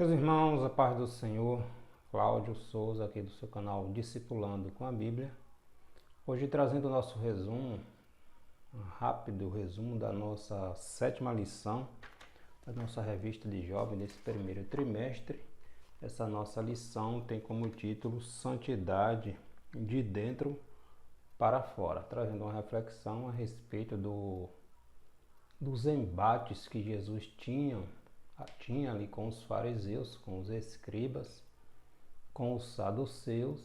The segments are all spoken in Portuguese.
Meus irmãos, a paz do Senhor, Cláudio Souza aqui do seu canal Discipulando com a Bíblia. Hoje trazendo o nosso resumo, um rápido resumo da nossa 7ª lição da nossa revista de jovens desse primeiro trimestre. Essa nossa lição tem como título Santidade de dentro para fora, trazendo uma reflexão a respeito dos embates que Jesus tinha ali com os fariseus, com os escribas, com os saduceus,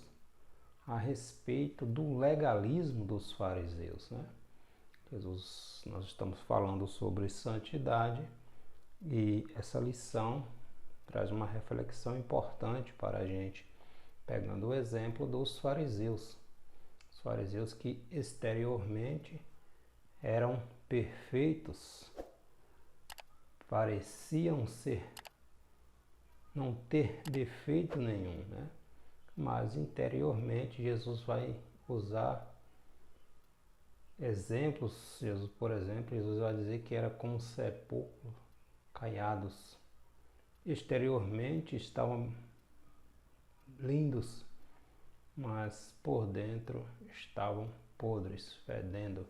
a respeito do legalismo dos fariseus, né? Nós estamos falando sobre santidade e essa lição traz uma reflexão importante para a gente, pegando o exemplo dos fariseus. Os fariseus que exteriormente eram perfeitos, pareciam não ter defeito nenhum, né? Mas interiormente Jesus vai usar exemplos. Por exemplo, Jesus vai dizer que era como sepulcro caiados. Exteriormente estavam lindos, mas por dentro estavam podres, fedendo.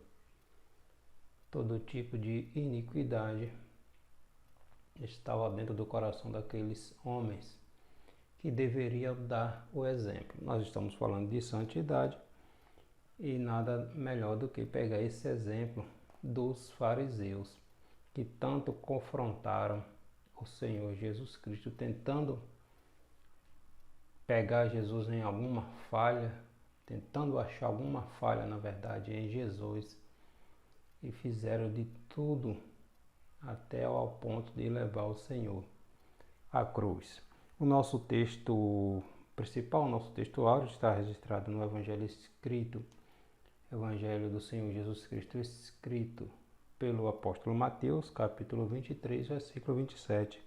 Todo tipo de iniquidade estava dentro do coração daqueles homens que deveriam dar o exemplo. Nós estamos falando de santidade e nada melhor do que pegar esse exemplo dos fariseus, que tanto confrontaram o Senhor Jesus Cristo, tentando pegar Jesus em alguma falha, tentando achar alguma falha, na verdade, em Jesus, e fizeram de tudo até ao ponto de levar o Senhor à cruz. O nosso texto principal, o nosso texto áureo, está registrado no Evangelho do Senhor Jesus Cristo, escrito pelo apóstolo Mateus, capítulo 23, versículo 27.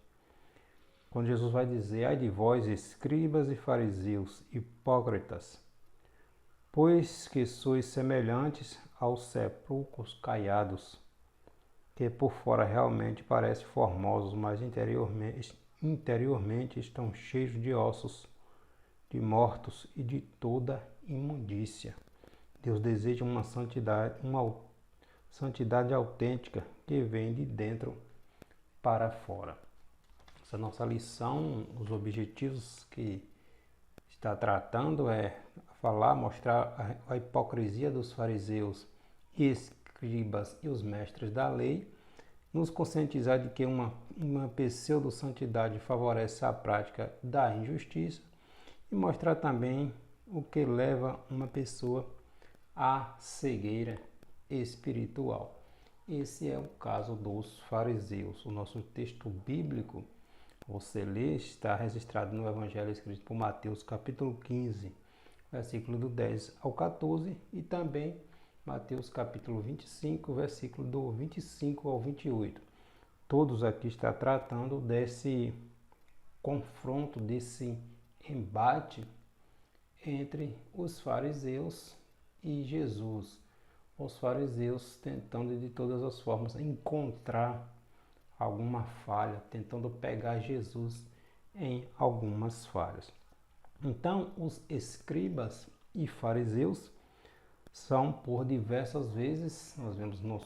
Quando Jesus vai dizer: ai de vós, escribas e fariseus, hipócritas, pois que sois semelhantes aos sepulcros caiados, que por fora realmente parecem formosos, mas interiormente estão cheios de ossos, de mortos e de toda imundícia. Deus deseja uma santidade autêntica que vem de dentro para fora. Essa nossa lição, os objetivos que está tratando é mostrar a hipocrisia dos fariseus e escribas e os mestres da lei, nos conscientizar de que uma pseudo-santidade favorece a prática da injustiça e mostrar também o que leva uma pessoa à cegueira espiritual. Esse é o caso dos fariseus. O nosso texto bíblico, você lê, está registrado no Evangelho escrito por Mateus, capítulo 15, versículo do 10 ao 14, e também Mateus capítulo 25, versículo do 25 ao 28. Todos aqui estão tratando desse confronto, desse embate entre os fariseus e Jesus. Os fariseus tentando de todas as formas encontrar alguma falha, tentando pegar Jesus em algumas falhas. Então, os escribas e fariseus são, por diversas vezes, nós vemos nos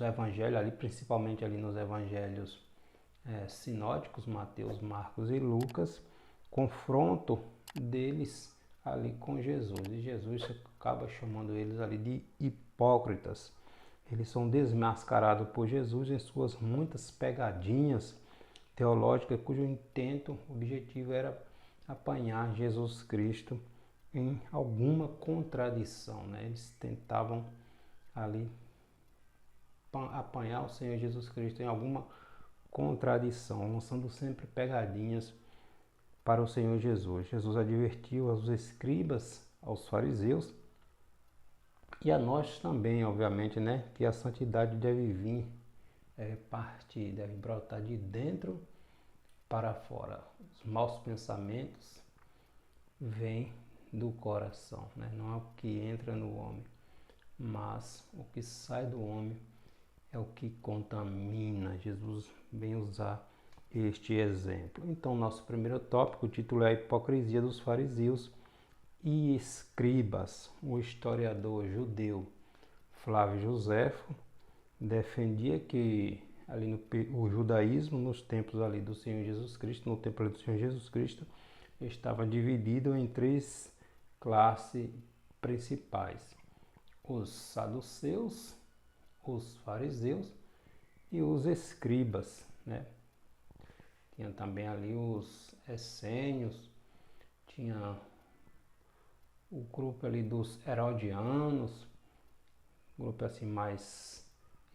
evangelhos, ali, principalmente ali nos evangelhos sinóticos, Mateus, Marcos e Lucas, confronto deles ali com Jesus. E Jesus acaba chamando eles ali de hipócritas. Eles são desmascarados por Jesus em suas muitas pegadinhas teológicas, cujo objetivo era apanhar Jesus Cristo em alguma contradição, né? Eles tentavam ali apanhar o Senhor Jesus Cristo em alguma contradição, lançando sempre pegadinhas para o Senhor Jesus. Jesus advertiu aos escribas, aos fariseus, e a nós também, obviamente, né, que a santidade deve vir, deve brotar de dentro para fora. Os maus pensamentos vêm do coração, né? Não é o que entra no homem, mas o que sai do homem é o que contamina. Jesus vem usar este exemplo. Então, nosso primeiro tópico, o título é a hipocrisia dos fariseus e escribas. O historiador judeu Flávio Joséfo defendia que ali o judaísmo nos tempos ali do Senhor Jesus Cristo, no templo ali do Senhor Jesus Cristo, estava dividido em três classes principais: os saduceus, os fariseus e os escribas, né? Tinha também ali os essênios, tinha o grupo ali dos herodianos, grupo assim mais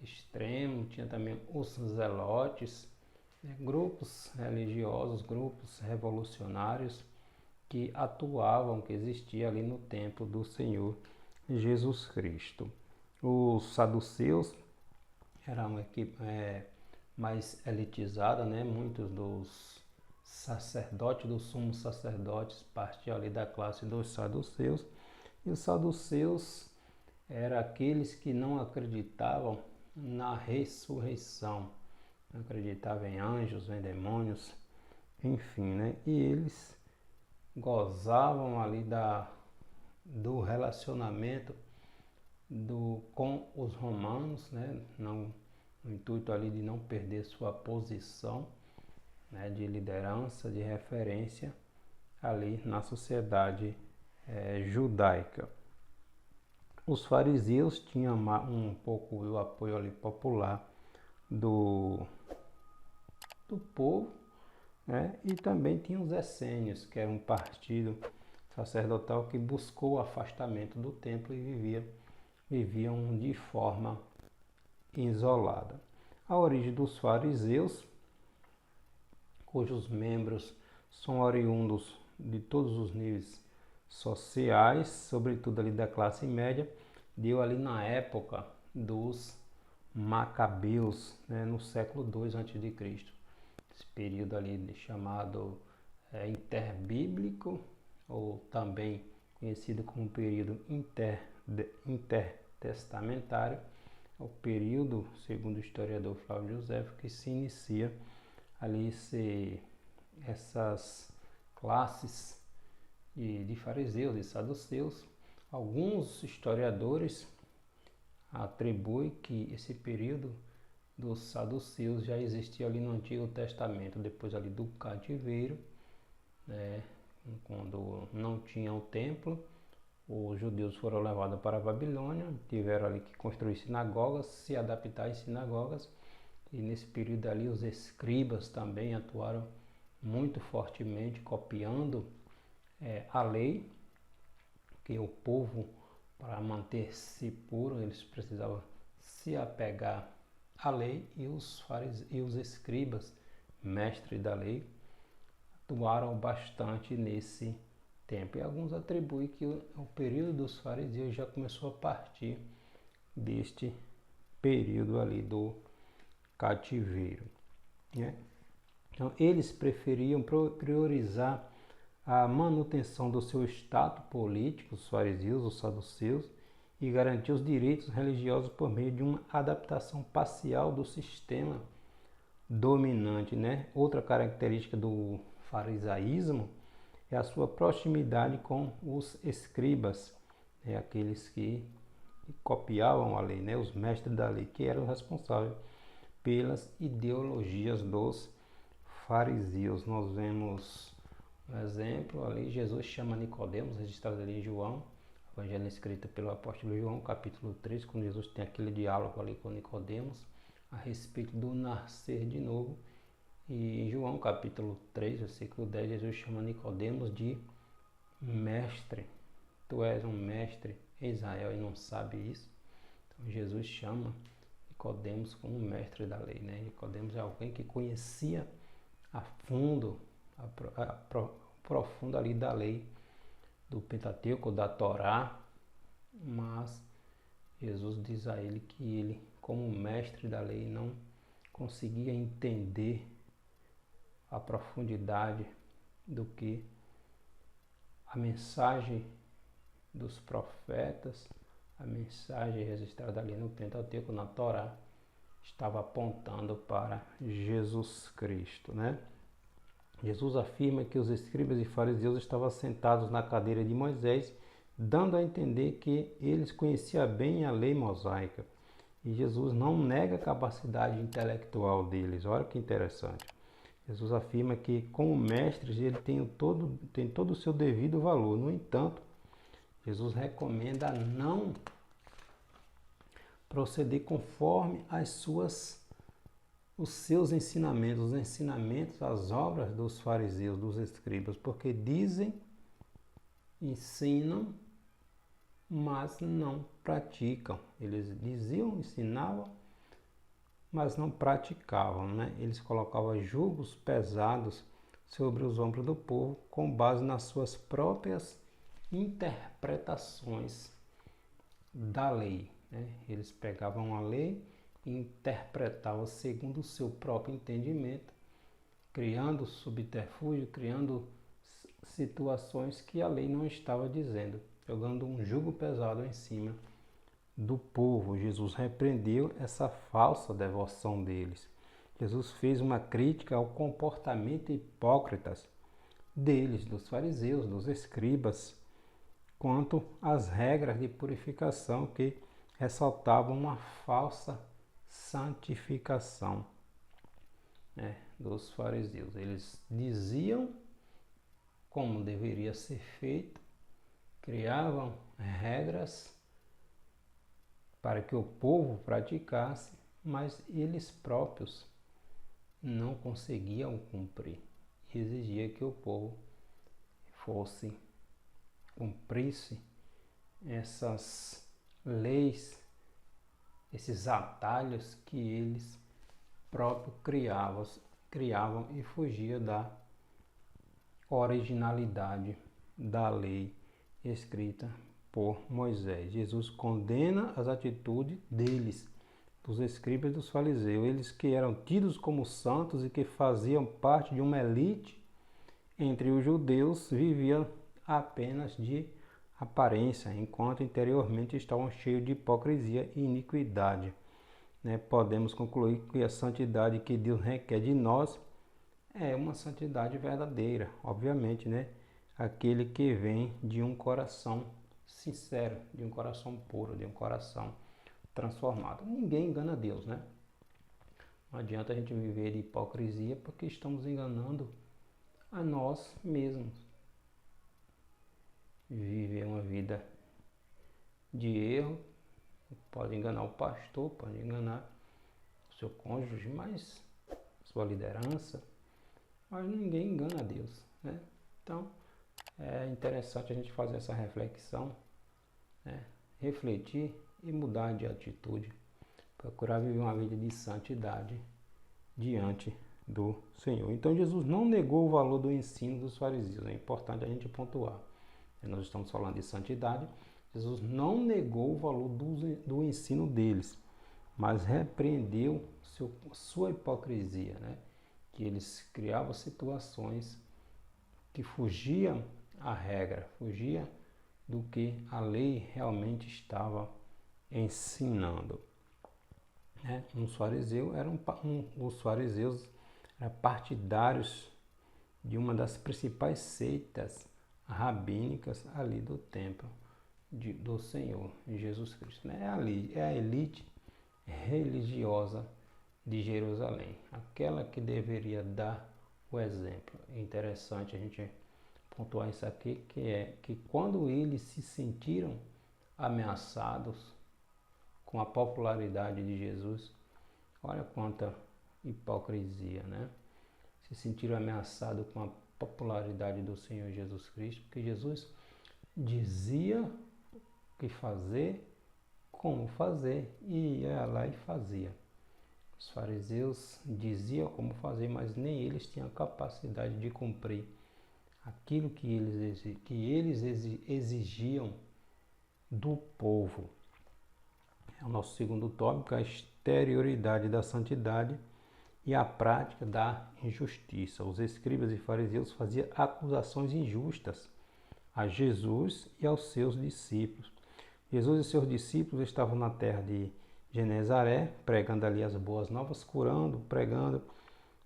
extremo, tinha também os zelotes, né? Grupos religiosos, grupos revolucionários que atuavam, que existiam ali no templo do Senhor Jesus Cristo. Os saduceus eram uma equipe mais elitizada, né? Muitos dos sacerdotes, dos sumos sacerdotes, partiam ali da classe dos saduceus. E os saduceus eram aqueles que não acreditavam na ressurreição, não acreditavam em anjos, em demônios, enfim, né? E eles gozavam ali do relacionamento com os romanos, né? Não, no intuito ali de não perder sua posição, né, de liderança, de referência ali na sociedade judaica. Os fariseus tinham um pouco o apoio ali popular do povo, né? E também tinha os essênios, que era um partido sacerdotal que buscou o afastamento do templo e viviam de forma isolada. A origem dos fariseus, cujos membros são oriundos de todos os níveis sociais, sobretudo ali da classe média, deu ali na época dos Macabeus, né, no século II a.C. Esse período ali chamado interbíblico, ou também conhecido como período intertestamentário, é o período, segundo o historiador Flávio Joséfo, que se inicia ali essas classes de fariseus e saduceus. Alguns historiadores atribuem que esse período dos saduceus já existia ali no Antigo Testamento, depois ali do cativeiro, né, quando não tinha o templo. Os judeus foram levados para a Babilônia, tiveram ali que construir sinagogas, se adaptar às sinagogas, e nesse período ali os escribas também atuaram muito fortemente, copiando a lei, que o povo, para manter-se puro, eles precisavam se apegar à lei, e os escribas, mestres da lei, atuaram bastante nesse tempo. E alguns atribuem que o período dos fariseus já começou a partir deste período ali do cativeiro, né? Então, eles preferiam priorizar a manutenção do seu status político, os fariseus, os saduceus, e garantir os direitos religiosos por meio de uma adaptação parcial do sistema dominante, né? Outra característica do farisaísmo é a sua proximidade com os escribas, né? Aqueles que copiavam a lei, né? Os mestres da lei, que eram responsáveis pelas ideologias dos fariseus. Nós vemos um exemplo ali, Jesus chama Nicodemos, registrado ali em João, evangelho escrito pelo apóstolo João, capítulo 3, quando Jesus tem aquele diálogo ali com Nicodemos a respeito do nascer de novo. E em João, capítulo 3, versículo 10, Jesus chama Nicodemos de mestre. Tu és um mestre em Israel e não sabe isso? Então Jesus chama Nicodemos como mestre da lei, né? Nicodemos é alguém que conhecia a fundo, profundo ali da lei, do Pentateuco, da Torá, mas Jesus diz a ele que ele, como mestre da lei, não conseguia entender a profundidade do que a mensagem dos profetas, a mensagem registrada ali no Pentateuco, na Torá, estava apontando para Jesus Cristo, né? Jesus afirma que os escribas e fariseus estavam sentados na cadeira de Moisés, dando a entender que eles conheciam bem a lei mosaica. E Jesus não nega a capacidade intelectual deles. Olha que interessante. Jesus afirma que, como mestres, ele tem todo o seu devido valor. No entanto, Jesus recomenda não proceder conforme os seus ensinamentos, os ensinamentos, as obras dos fariseus, dos escribas, porque dizem, ensinam, mas não praticam. Eles diziam, ensinavam, mas não praticavam, né? Eles colocavam julgos pesados sobre os ombros do povo com base nas suas próprias interpretações da lei, né? Eles pegavam a lei e interpretavam segundo o seu próprio entendimento, criando subterfúgio, criando situações que a lei não estava dizendo, jogando um jugo pesado em cima do povo. Jesus repreendeu essa falsa devoção deles. Jesus fez uma crítica ao comportamento hipócritas deles, dos fariseus, dos escribas, quanto às regras de purificação que ressaltavam uma falsa santificação, né, dos fariseus. Eles diziam como deveria ser feito, criavam regras para que o povo praticasse, mas eles próprios não conseguiam cumprir. Exigia que o povo cumprisse essas leis, esses atalhos que eles próprios criavam e fugia da originalidade da lei escrita por Moisés. Jesus condena as atitudes deles, dos escribas e dos fariseus, eles que eram tidos como santos e que faziam parte de uma elite entre os judeus, viviam apenas de aparência, enquanto interiormente estavam cheios de hipocrisia e iniquidade. Podemos concluir que a santidade que Deus requer de nós é uma santidade verdadeira, obviamente, né? Aquele que vem de um coração sincero, de um coração puro, de um coração transformado. Ninguém engana Deus, né? Não adianta a gente viver de hipocrisia porque estamos enganando a nós mesmos. Viver uma vida de erro, pode enganar o pastor, pode enganar o seu cônjuge, mas sua liderança, mas ninguém engana a Deus, né? Então, é interessante a gente fazer essa reflexão, né? Refletir e mudar de atitude, procurar viver uma vida de santidade diante do Senhor. Então, Jesus não negou o valor do ensino dos fariseus, é importante a gente pontuar. Nós estamos falando de santidade, Jesus não negou o valor do ensino deles, mas repreendeu sua hipocrisia, né? Que eles criavam situações que fugiam à regra, fugiam do que a lei realmente estava ensinando. Os fariseus eram partidários de uma das principais seitas rabínicas ali do templo do Senhor Jesus Cristo. É a elite religiosa de Jerusalém, aquela que deveria dar o exemplo. É interessante a gente pontuar isso aqui, que quando eles se sentiram ameaçados com a popularidade de Jesus, olha quanta hipocrisia, né? Se sentiram ameaçados com a popularidade do Senhor Jesus Cristo, porque Jesus dizia o que fazer, como fazer, e ia lá e fazia. Os fariseus diziam como fazer, mas nem eles tinham capacidade de cumprir aquilo que eles exigiam do povo. É o nosso segundo tópico, a exterioridade da santidade e a prática da injustiça. Os escribas e fariseus faziam acusações injustas a Jesus e aos seus discípulos. Jesus e seus discípulos estavam na terra de Genezaré, pregando ali as boas novas, curando, pregando,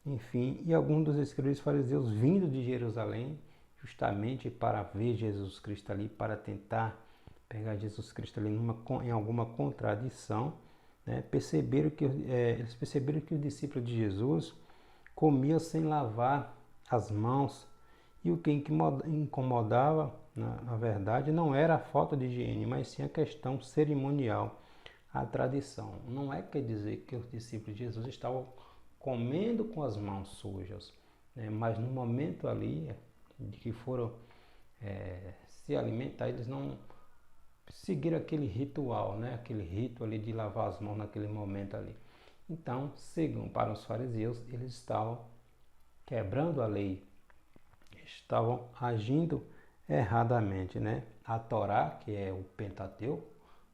enfim, e alguns dos escribas fariseus vindo de Jerusalém, justamente para ver Jesus Cristo ali, para tentar pegar Jesus Cristo ali em alguma contradição, né? Eles perceberam que os discípulos de Jesus comiam sem lavar as mãos, e o que incomodava, na verdade, não era a falta de higiene, mas sim a questão cerimonial, a tradição. Não quer dizer que os discípulos de Jesus estavam comendo com as mãos sujas, né? Mas no momento ali de que foram se alimentar, eles não seguiram aquele ritual, né? Aquele rito ali de lavar as mãos naquele momento ali. Então, segundo para os fariseus, eles estavam quebrando a lei, estavam agindo erradamente, né? A Torá, que é o Pentateuco,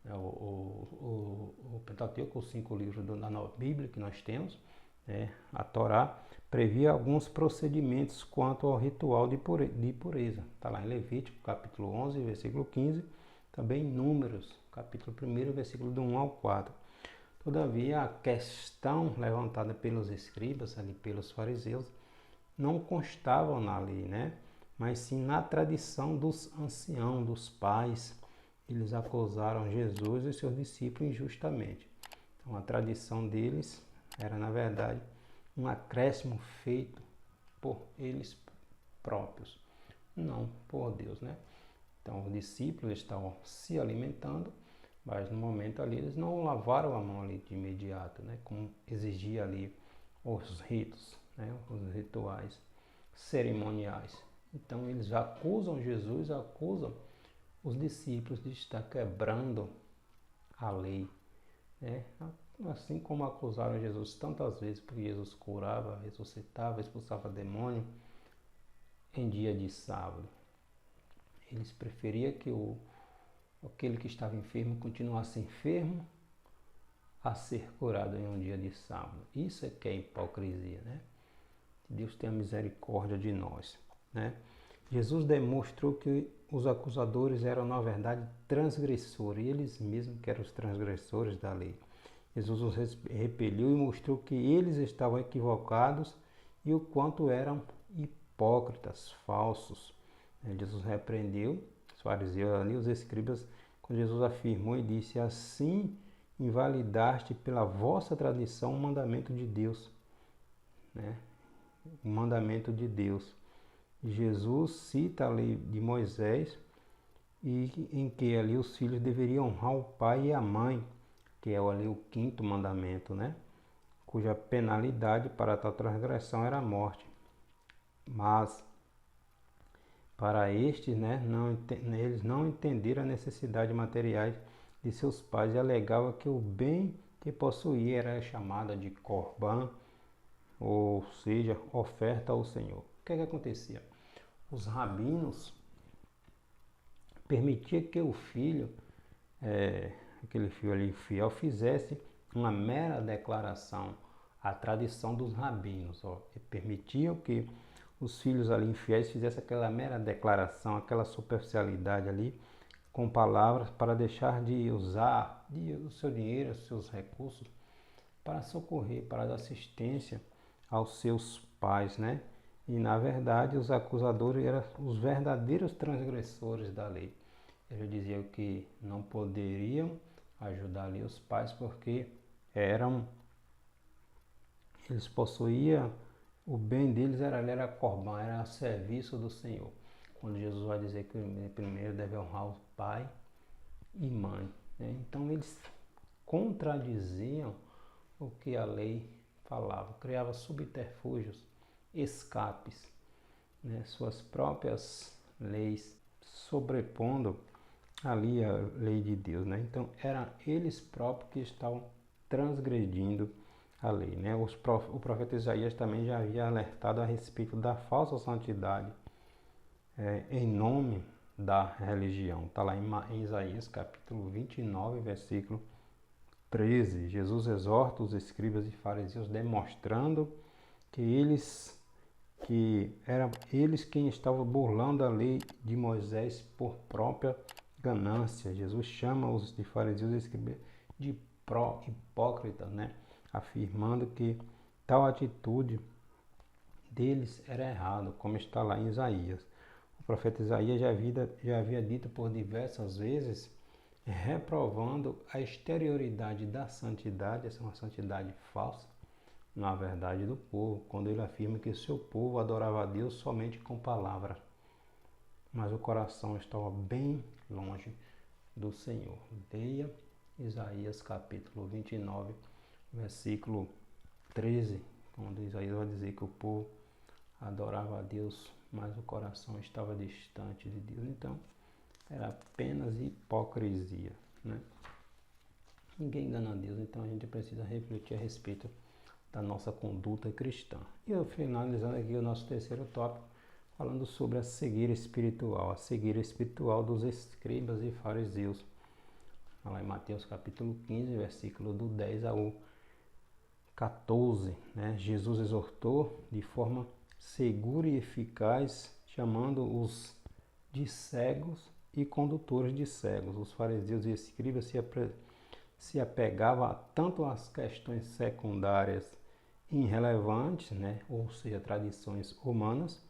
né? O Pentateuco, os 5 livros da Bíblia que nós temos, né? A Torá previa alguns procedimentos quanto ao ritual de pureza. Está lá em Levítico, capítulo 11, versículo 15, também em Números, capítulo 1, versículo do 1 ao 4. Todavia, a questão levantada pelos escribas, ali pelos fariseus, não constavam na lei, né? Mas sim na tradição dos anciãos, dos pais. Eles acusaram Jesus e seus discípulos injustamente. Então, a tradição deles era, na verdade, um acréscimo feito por eles próprios, não por Deus, né? Então, os discípulos estavam se alimentando, mas no momento ali eles não lavaram a mão ali de imediato, né? Como exigia ali os ritos, né? Os rituais cerimoniais. Então, eles acusam Jesus, acusam os discípulos de estar quebrando a lei, né? Assim como acusaram Jesus tantas vezes, porque Jesus curava, ressuscitava, expulsava demônio em dia de sábado. Eles preferiam que aquele que estava enfermo continuasse enfermo a ser curado em um dia de sábado. Isso é que é hipocrisia, né? Deus tenha misericórdia de nós, né? Jesus demonstrou que os acusadores eram, na verdade, transgressores, e eles mesmos que eram os transgressores da lei. Jesus os repeliu e mostrou que eles estavam equivocados e o quanto eram hipócritas, falsos. Jesus repreendeu os fariseus ali, os escribas, quando Jesus afirmou e disse: assim invalidaste pela vossa tradição o mandamento de Deus, né? O mandamento de Deus. Jesus cita a lei de Moisés, e em que ali os filhos deveriam honrar o pai e a mãe, que é ali o 5º mandamento, né? Cuja penalidade para tal transgressão era a morte. Mas para estes, né, eles não entenderam a necessidade materiais de seus pais e alegavam que o bem que possuía era chamada de corban, ou seja, oferta ao Senhor. O que acontecia? Os rabinos permitiam que o filho, aquele filho ali fiel, fizesse uma mera declaração. A tradição dos rabinos, permitiam que os filhos ali infiéis fizessem aquela mera declaração, aquela superficialidade ali, com palavras, para deixar de usar o seu dinheiro, os seus recursos, para socorrer, para dar assistência aos seus pais, né? E na verdade os acusadores eram os verdadeiros transgressores da lei. Eles diziam que não poderiam ajudar ali os pais porque eles possuíam, o bem deles era corban, era a serviço do Senhor. Quando Jesus vai dizer que primeiro deve honrar o pai e mãe, né? Então eles contradiziam o que a lei falava, criava subterfúgios, escapes, né? Suas próprias leis sobrepondo ali a lei de Deus, né? Então eram eles próprios que estavam transgredindo a lei, né? O profeta Isaías também já havia alertado a respeito da falsa santidade em nome da religião. Está lá em Isaías capítulo 29, versículo 13. Jesus exorta os escribas e fariseus demonstrando que eram eles quem estavam burlando a lei de Moisés por própria ganância. Jesus chama os de fariseus e escribas de hipócritas, né? Afirmando que tal atitude deles era errado, como está lá em Isaías. O profeta Isaías já havia dito por diversas vezes, reprovando a exterioridade da santidade, essa é uma santidade falsa, na verdade do povo, quando ele afirma que o seu povo adorava a Deus somente com palavras, mas o coração estava bem longe do Senhor. Leia Isaías capítulo 29, versículo 13, quando Isaías vai dizer que o povo adorava a Deus, mas o coração estava distante de Deus. Então, era apenas hipocrisia, né? Ninguém engana a Deus, então a gente precisa refletir a respeito da nossa conduta cristã. E eu finalizando aqui o nosso terceiro tópico, falando sobre a cegueira espiritual dos escribas e fariseus. Lá em Mateus capítulo 15, versículo do 10 ao 14, né? Jesus exortou de forma segura e eficaz, chamando-os de cegos e condutores de cegos. Os fariseus e escribas se apegavam tanto às questões secundárias irrelevantes, né? Ou seja, tradições humanas,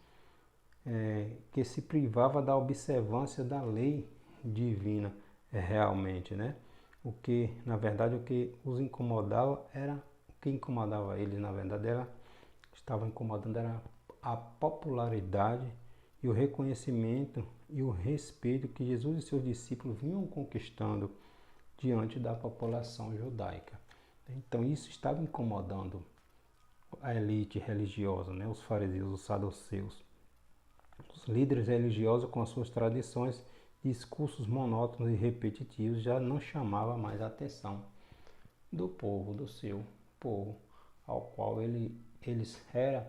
que se privava da observância da lei divina realmente, né? O que, na verdade, o que os incomodava era, o que incomodava eles, na verdade, estava incomodando era a popularidade e o reconhecimento e o respeito que Jesus e seus discípulos vinham conquistando diante da população judaica. Então isso estava incomodando a elite religiosa, né? Os fariseus, os saduceus. Os líderes religiosos, com as suas tradições, discursos monótonos e repetitivos, já não chamavam mais a atenção do povo, do seu povo, ao qual eles eram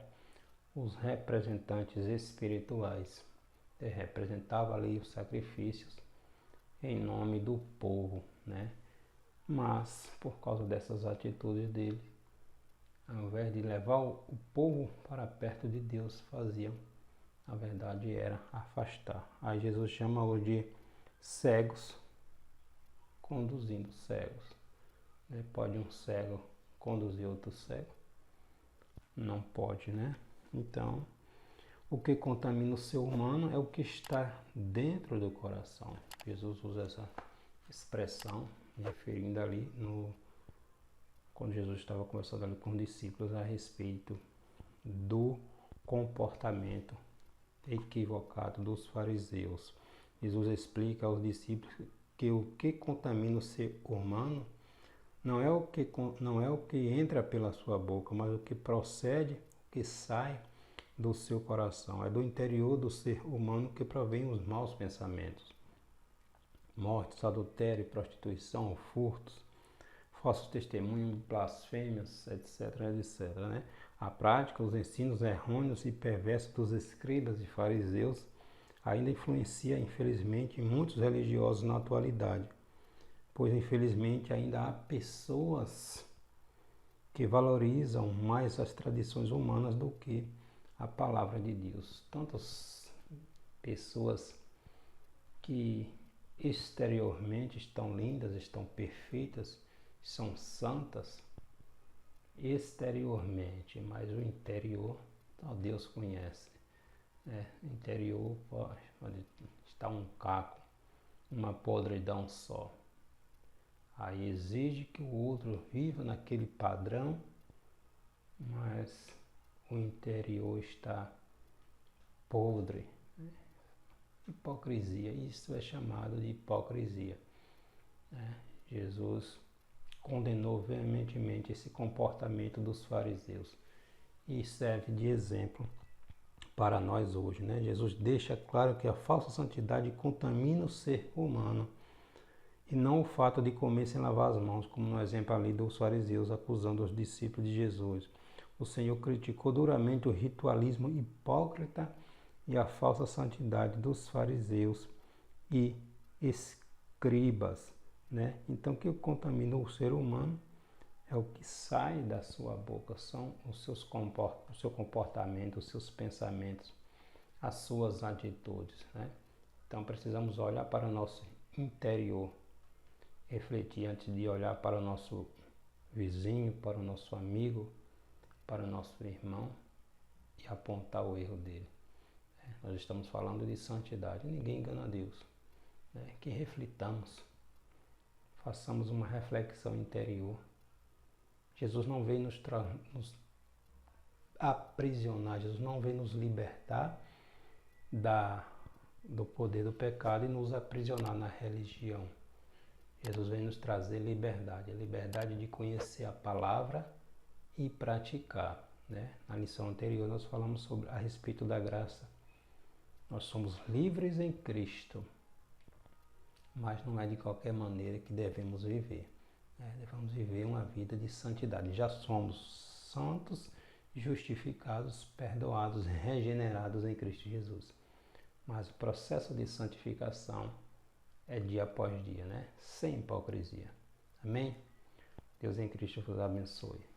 os representantes espirituais. Ele representava ali os sacrifícios em nome do povo, né? Mas, por causa dessas atitudes dele, ao invés de levar o povo para perto de Deus, faziam, na verdade, era afastar. Aí Jesus chama-o de cegos conduzindo cegos. Pode um cego conduzir outro cego? Não pode, né? Então, o que contamina o ser humano é o que está dentro do coração. Jesus usa essa expressão, referindo ali quando Jesus estava conversando ali com os discípulos a respeito do comportamento equivocado dos fariseus. Jesus explica aos discípulos que o que contamina o ser humano não é o que entra pela sua boca, mas o que procede, o que sai do seu coração. É do interior do ser humano que provém os maus pensamentos. Mortes, adultério, prostituição, furtos, falsos testemunhos, blasfêmias, etc, etc, né? A prática, os ensinos errôneos e perversos dos escribas e fariseus ainda influencia, infelizmente, muitos religiosos na atualidade, pois, infelizmente, ainda há pessoas que valorizam mais as tradições humanas do que a palavra de Deus. Tantas pessoas que exteriormente estão lindas, estão perfeitas, são santas exteriormente, mas o interior só Deus conhece. O interior pode estar um caco, uma podridão só. Aí exige que o outro viva naquele padrão, mas o interior está podre. Hipocrisia, isso é chamado de hipocrisia. Jesus condenou veementemente esse comportamento dos fariseus e serve de exemplo para nós hoje, né? Jesus deixa claro que a falsa santidade contamina o ser humano e não o fato de comer sem lavar as mãos, como no exemplo ali dos fariseus acusando os discípulos de Jesus. O Senhor criticou duramente o ritualismo hipócrita e a falsa santidade dos fariseus e escribas, né? Então, o que contamina o ser humano é o que sai da sua boca, são o seu comportamento, os seus pensamentos, as suas atitudes, né? Então, precisamos olhar para o nosso interior. refletir antes de olhar para o nosso vizinho, para o nosso amigo, para o nosso irmão e apontar o erro dele. Nós estamos falando de santidade, ninguém engana a Deus. Que reflitamos, façamos uma reflexão interior. Jesus não veio nos aprisionar, Jesus não veio nos libertar do poder do pecado e nos aprisionar na religião. Jesus vem nos trazer liberdade, a liberdade de conhecer a palavra e praticar. Na lição anterior nós falamos a respeito da graça. Nós somos livres em Cristo, mas não é de qualquer maneira que devemos viver. Devemos viver uma vida de santidade. Já somos santos, justificados, perdoados, regenerados em Cristo Jesus. Mas o processo de santificação é dia após dia, sem hipocrisia. Amém? Deus em Cristo vos abençoe.